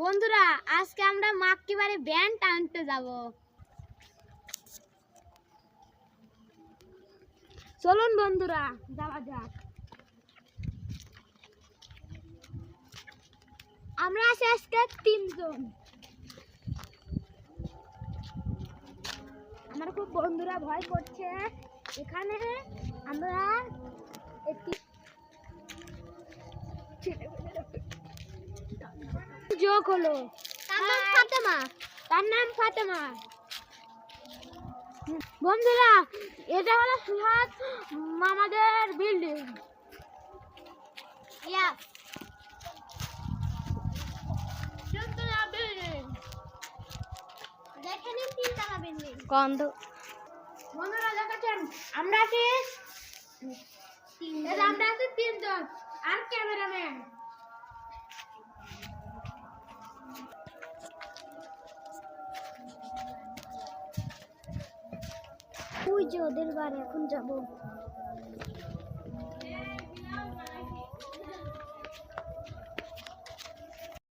বন্ধুরা আজকে আমরা মাক্কি বাড়ি ব্যান্ড টানতে যাব। চলুন বন্ধুরা যাওয়া যাক। আমরা আছি আজকে 3 জন। আমার খুব বন্ধুরা ভয় করছে। এখানে আমরা একটি যোগ হলো। তার নাম ফাতেমা। বন্ধুরা এটা হলো সুহাদ মামাদের বিল্ডিং। বন্ধুরা দেখাচ্ছেন আমরা আছি 3 জন আর ক্যামেরাম্যান। ওই যে ওদের বাড়ি এখন যাব।